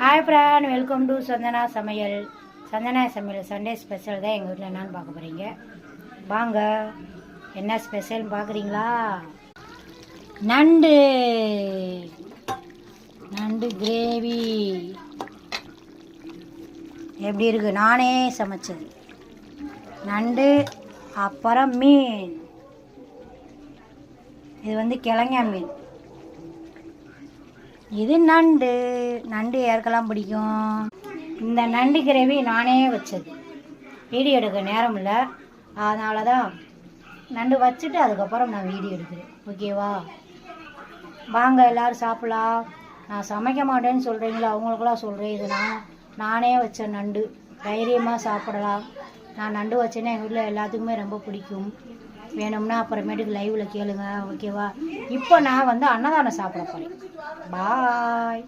Hi friend, welcome to Santhana Samayal. Santhana சமையல் Sunday special தான் எங்கள் வீட்டில் என்னன்னு பார்க்க போகிறீங்க. வாங்க, என்ன ஸ்பெஷல்னு பார்க்குறீங்களா? நண்டு நண்டு கிரேவி எப்படி இருக்குது? நானே சமைச்சது நண்டு. அப்புறம் மீன், இது கிழங்கா மீன். இது நண்டு. நண்டு யாருக்கெல்லாம் பிடிக்கும்? இந்த நண்டு கிரேவி நானே வச்சது. வீடியோ எடுக்க நேரம் இல்லை, அதனால தான் நண்டு வச்சுட்டு அதுக்கப்புறம் நான் வீடியோ எடுக்கிறேன். ஓகேவா? வாங்க எல்லோரும் சாப்பிட்லாம். நான் சமைக்க மாட்டேன்னு சொல்கிறீங்களா, அவங்களுக்கெல்லாம் சொல்கிறேன். இது நானே வச்ச நண்டு. தைரியமாக சாப்பிடலாம். நான் நண்டு வச்சேன்னா எங்கள் வீட்டில் எல்லாத்துக்குமே ரொம்ப பிடிக்கும். வேணும்னா அப்புறமேட்டுக்கு லைவில் கேளுங்க. ஓகேவா? இப்போ நான் அன்னதானம் சாப்பிட போகிறேன். பாய்.